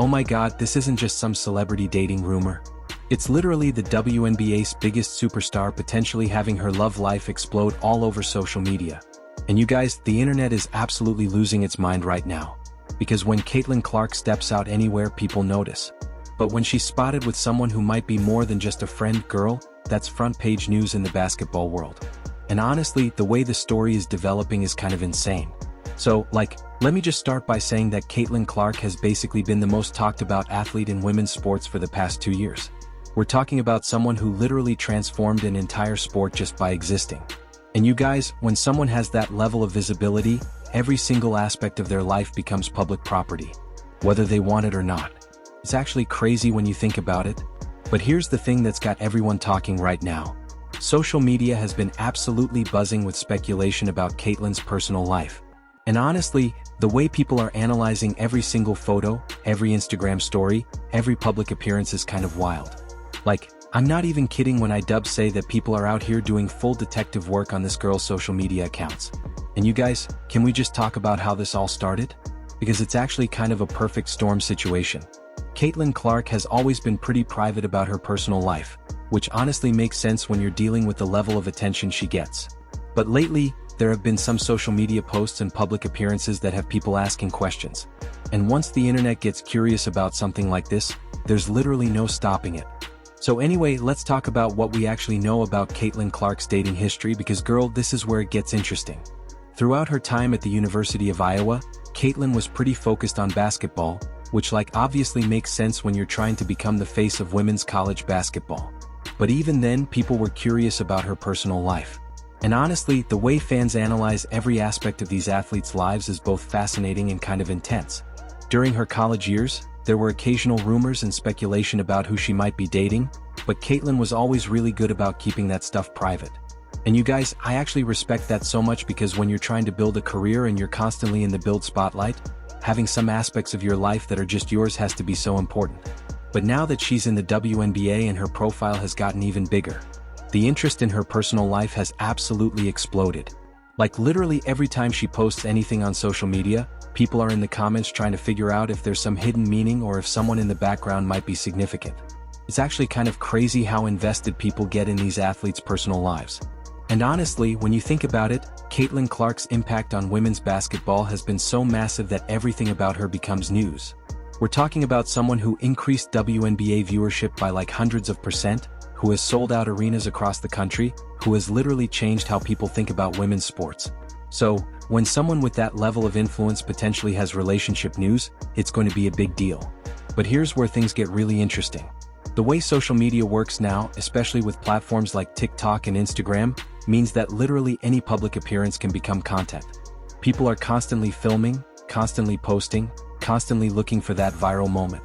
Oh my god, this isn't just some celebrity dating rumor. It's literally the WNBA's biggest superstar potentially having her love life explode all over social media. And you guys, the internet is absolutely losing its mind right now. Because when Caitlin Clark steps out anywhere, people notice. But when she's spotted with someone who might be more than just a friend girl, that's front page news in the basketball world. And honestly, the way the story is developing is kind of insane. So, let me just start by saying that Caitlin Clark has basically been the most talked about athlete in women's sports for the past 2 years. We're talking about someone who literally transformed an entire sport just by existing. And you guys, when someone has that level of visibility, every single aspect of their life becomes public property, whether they want it or not. It's actually crazy when you think about it. But here's the thing that's got everyone talking right now. Social media has been absolutely buzzing with speculation about Caitlin's personal life. And honestly, the way people are analyzing every single photo, every Instagram story, every public appearance is kind of wild. I'm not even kidding when I say that people are out here doing full detective work on this girl's social media accounts. And you guys, can we just talk about how this all started? Because it's actually kind of a perfect storm situation. Caitlin Clark has always been pretty private about her personal life, which honestly makes sense when you're dealing with the level of attention she gets. But lately, there have been some social media posts and public appearances that have people asking questions. And once the internet gets curious about something like this, there's literally no stopping it. So anyway, let's talk about what we actually know about Caitlin Clark's dating history because girl, this is where it gets interesting. Throughout her time at the University of Iowa, Caitlin was pretty focused on basketball, which obviously makes sense when you're trying to become the face of women's college basketball. But even then, people were curious about her personal life. And honestly, the way fans analyze every aspect of these athletes' lives is both fascinating and kind of intense. During her college years, there were occasional rumors and speculation about who she might be dating, but Caitlin was always really good about keeping that stuff private. And you guys, I actually respect that so much because when you're trying to build a career and you're constantly in the build spotlight, having some aspects of your life that are just yours has to be so important. But now that she's in the WNBA and her profile has gotten even bigger, the interest in her personal life has absolutely exploded. Literally every time she posts anything on social media, people are in the comments trying to figure out if there's some hidden meaning or if someone in the background might be significant. It's actually kind of crazy how invested people get in these athletes' personal lives. And honestly, when you think about it, Caitlin Clark's impact on women's basketball has been so massive that everything about her becomes news. We're talking about someone who increased WNBA viewership by hundreds of %, who has sold out arenas across the country, who has literally changed how people think about women's sports. So, when someone with that level of influence potentially has relationship news, it's going to be a big deal. But here's where things get really interesting. The way social media works now, especially with platforms like TikTok and Instagram, means that literally any public appearance can become content. People are constantly filming, constantly posting, constantly looking for that viral moment.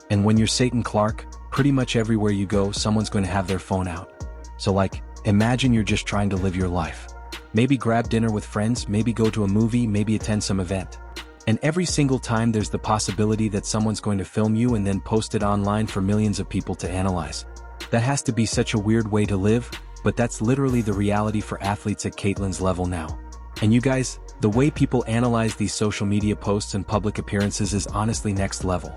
And when you're Caitlin Clark, pretty much everywhere you go, someone's going to have their phone out. So imagine you're just trying to live your life. Maybe grab dinner with friends, maybe go to a movie, maybe attend some event. And every single time there's the possibility that someone's going to film you and then post it online for millions of people to analyze. That has to be such a weird way to live, but that's literally the reality for athletes at Caitlin's level now. And you guys, the way people analyze these social media posts and public appearances is honestly next level.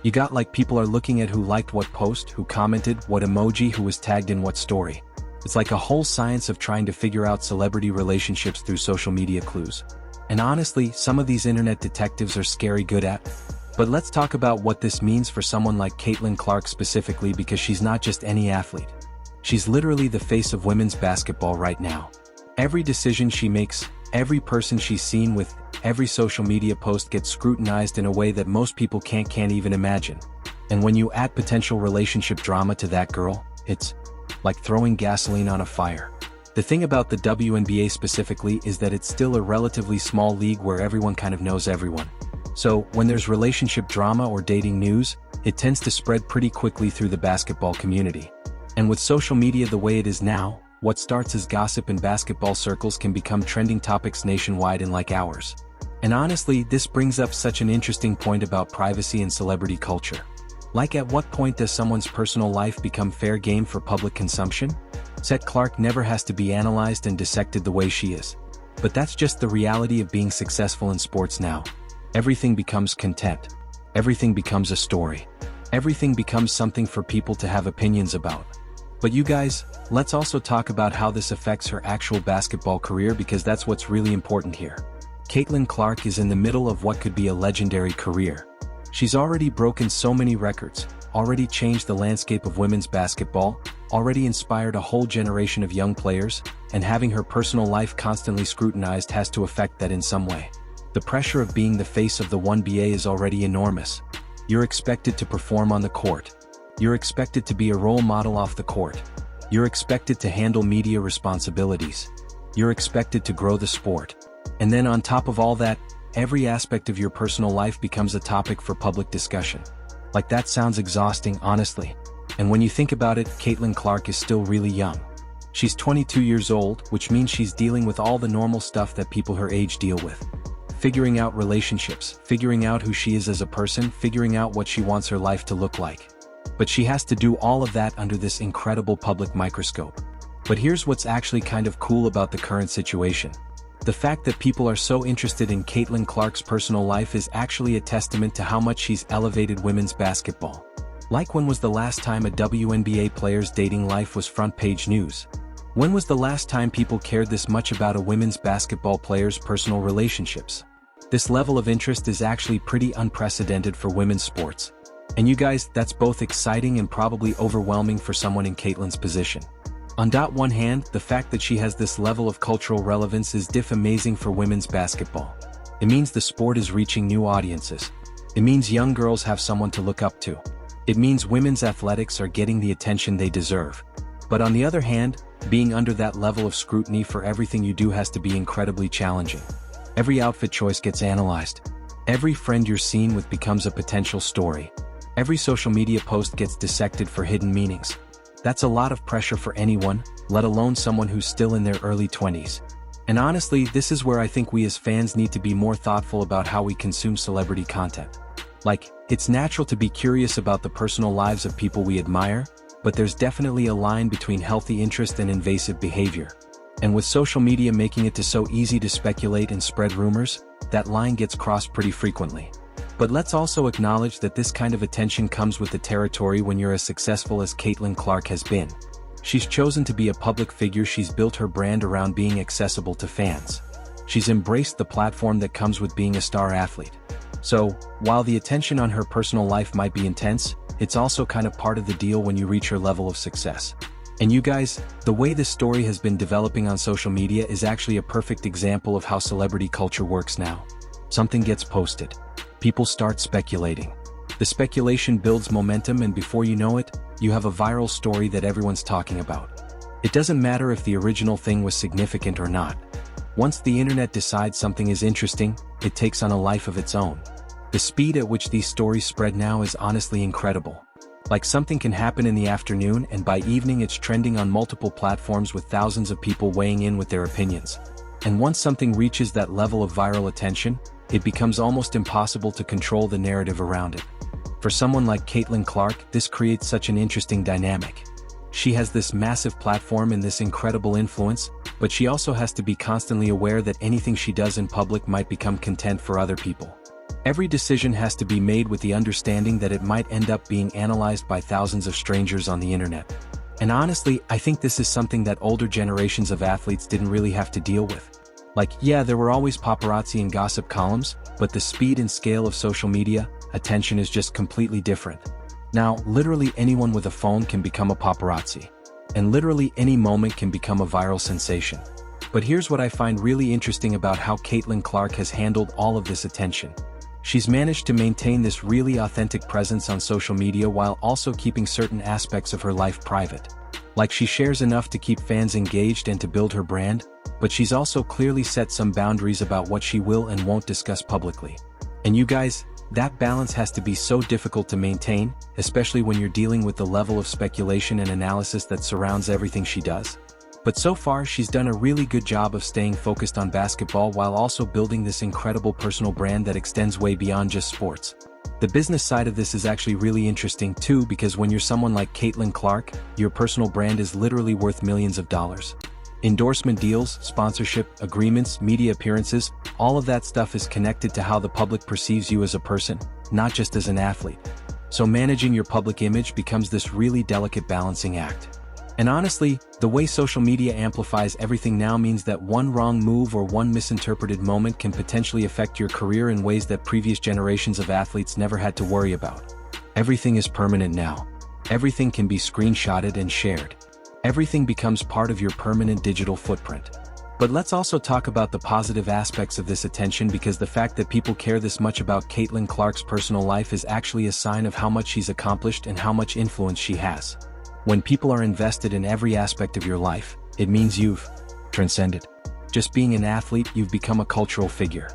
You got people are looking at who liked what post, who commented, what emoji, who was tagged in what story. It's like a whole science of trying to figure out celebrity relationships through social media clues. And honestly, some of these internet detectives are scary good at. But let's talk about what this means for someone like Caitlin Clark specifically because she's not just any athlete. She's literally the face of women's basketball right now. Every decision she makes, every person she's seen with, every social media post gets scrutinized in a way that most people can't even imagine. And when you add potential relationship drama to that girl, it's like throwing gasoline on a fire. The thing about the WNBA specifically is that it's still a relatively small league where everyone kind of knows everyone. So, when there's relationship drama or dating news, it tends to spread pretty quickly through the basketball community. And with social media the way it is now, what starts as gossip in basketball circles can become trending topics nationwide in hours. And honestly, this brings up such an interesting point about privacy and celebrity culture. At what point does someone's personal life become fair game for public consumption? Caitlin Clark never has to be analyzed and dissected the way she is. But that's just the reality of being successful in sports now. Everything becomes content. everything becomes a story. Everything becomes something for people to have opinions about. But you guys, let's also talk about how this affects her actual basketball career, because that's what's really important here. Caitlin Clark is in the middle of what could be a legendary career. She's already broken so many records, already changed the landscape of women's basketball, already inspired a whole generation of young players, and having her personal life constantly scrutinized has to affect that in some way. The pressure of being the face of the WNBA is already enormous. You're expected to perform on the court. You're expected to be a role model off the court. You're expected to handle media responsibilities. You're expected to grow the sport. And then on top of all that, every aspect of your personal life becomes a topic for public discussion. Like, that sounds exhausting, honestly. And when you think about it, Caitlin Clark is still really young. She's 22 years old, which means she's dealing with all the normal stuff that people her age deal with. Figuring out relationships, figuring out who she is as a person, figuring out what she wants her life to look like. But she has to do all of that under this incredible public microscope. But here's what's actually kind of cool about the current situation. The fact that people are so interested in Caitlin Clark's personal life is actually a testament to how much she's elevated women's basketball. Like, when was the last time a WNBA player's dating life was front-page news? When was the last time people cared this much about a women's basketball player's personal relationships? This level of interest is actually pretty unprecedented for women's sports. And you guys, that's both exciting and probably overwhelming for someone in Caitlin's position. On one hand, the fact that she has this level of cultural relevance is amazing for women's basketball. It means the sport is reaching new audiences. It means young girls have someone to look up to. It means women's athletics are getting the attention they deserve. But on the other hand, being under that level of scrutiny for everything you do has to be incredibly challenging. Every outfit choice gets analyzed. Every friend you're seen with becomes a potential story. Every social media post gets dissected for hidden meanings. That's a lot of pressure for anyone, let alone someone who's still in their early 20s. And honestly, this is where I think we as fans need to be more thoughtful about how we consume celebrity content. Like, it's natural to be curious about the personal lives of people we admire, but there's definitely a line between healthy interest and invasive behavior. And with social media making it so easy to speculate and spread rumors, that line gets crossed pretty frequently. But let's also acknowledge that this kind of attention comes with the territory when you're as successful as Caitlin Clark has been. She's chosen to be a public figure. She's built her brand around being accessible to fans. She's embraced the platform that comes with being a star athlete. So, while the attention on her personal life might be intense, it's also kind of part of the deal when you reach her level of success. And you guys, the way this story has been developing on social media is actually a perfect example of how celebrity culture works now. Something gets posted. People start speculating. The speculation builds momentum, and before you know it, you have a viral story that everyone's talking about. It doesn't matter if the original thing was significant or not. Once the internet decides something is interesting, it takes on a life of its own. The speed at which these stories spread now is honestly incredible. Like, something can happen in the afternoon and by evening it's trending on multiple platforms with thousands of people weighing in with their opinions. And once something reaches that level of viral attention, it becomes almost impossible to control the narrative around it. For someone like Caitlin Clark, this creates such an interesting dynamic. She has this massive platform and this incredible influence, but she also has to be constantly aware that anything she does in public might become content for other people. Every decision has to be made with the understanding that it might end up being analyzed by thousands of strangers on the internet. And honestly, I think this is something that older generations of athletes didn't really have to deal with. Like, yeah, there were always paparazzi and gossip columns, but the speed and scale of social media, attention is just completely different. Now, literally anyone with a phone can become a paparazzi. And literally any moment can become a viral sensation. But here's what I find really interesting about how Caitlin Clark has handled all of this attention. She's managed to maintain this really authentic presence on social media while also keeping certain aspects of her life private. Like, she shares enough to keep fans engaged and to build her brand, but she's also clearly set some boundaries about what she will and won't discuss publicly. And you guys, that balance has to be so difficult to maintain, especially when you're dealing with the level of speculation and analysis that surrounds everything she does. But so far, she's done a really good job of staying focused on basketball while also building this incredible personal brand that extends way beyond just sports. The business side of this is actually really interesting too, because when you're someone like Caitlin Clark, your personal brand is literally worth millions of dollars. Endorsement deals, sponsorship, agreements, media appearances, all of that stuff is connected to how the public perceives you as a person, not just as an athlete. So managing your public image becomes this really delicate balancing act. And honestly, the way social media amplifies everything now means that one wrong move or one misinterpreted moment can potentially affect your career in ways that previous generations of athletes never had to worry about. Everything is permanent now. Everything can be screenshotted and shared. Everything becomes part of your permanent digital footprint. But let's also talk about the positive aspects of this attention, because the fact that people care this much about Caitlin Clark's personal life is actually a sign of how much she's accomplished and how much influence she has. When people are invested in every aspect of your life, it means you've transcended just being an athlete. You've become a cultural figure.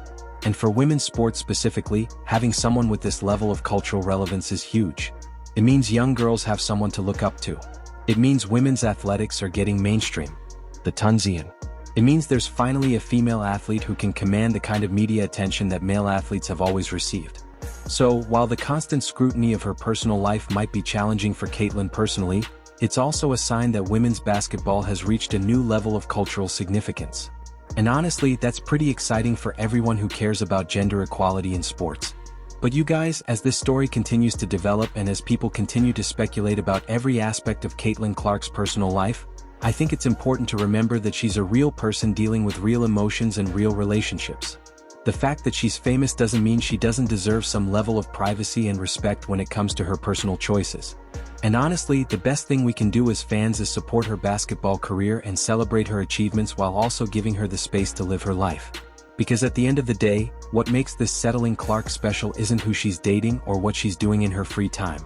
And for women's sports specifically, having someone with this level of cultural relevance is huge. It means young girls have someone to look up to. It means women's athletics are getting mainstream. The Tunisian. It means there's finally a female athlete who can command the kind of media attention that male athletes have always received. So, while the constant scrutiny of her personal life might be challenging for Caitlin personally, it's also a sign that women's basketball has reached a new level of cultural significance. And honestly, that's pretty exciting for everyone who cares about gender equality in sports. But you guys, as this story continues to develop and as people continue to speculate about every aspect of Caitlin Clark's personal life, I think it's important to remember that she's a real person dealing with real emotions and real relationships. The fact that she's famous doesn't mean she doesn't deserve some level of privacy and respect when it comes to her personal choices. And honestly, the best thing we can do as fans is support her basketball career and celebrate her achievements while also giving her the space to live her life. Because at the end of the day, what makes this settling Clark special isn't who she's dating or what she's doing in her free time.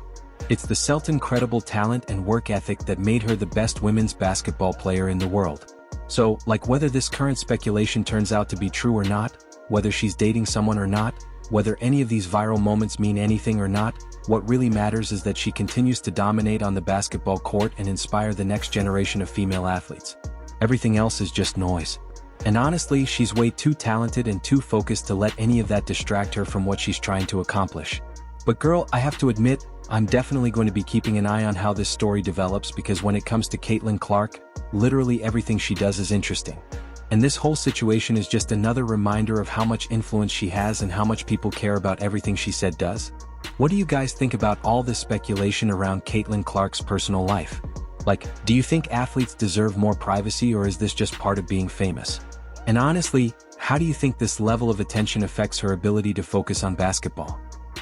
It's the incredible talent and work ethic that made her the best women's basketball player in the world. So, whether this current speculation turns out to be true or not, whether she's dating someone or not, whether any of these viral moments mean anything or not, what really matters is that she continues to dominate on the basketball court and inspire the next generation of female athletes. Everything else is just noise. And honestly, she's way too talented and too focused to let any of that distract her from what she's trying to accomplish. But girl, I have to admit, I'm definitely going to be keeping an eye on how this story develops, because when it comes to Caitlin Clark, literally everything she does is interesting. And this whole situation is just another reminder of how much influence she has and how much people care about everything she does. What do you guys think about all this speculation around Caitlin Clark's personal life? Do you think athletes deserve more privacy, or is this just part of being famous? And honestly, how do you think this level of attention affects her ability to focus on basketball?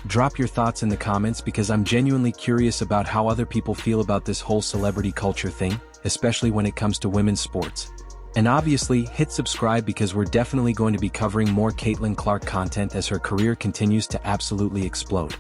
Drop your thoughts in the comments, because I'm genuinely curious about how other people feel about this whole celebrity culture thing, especially when it comes to women's sports. And obviously, hit subscribe, because we're definitely going to be covering more Caitlin Clark content as her career continues to absolutely explode.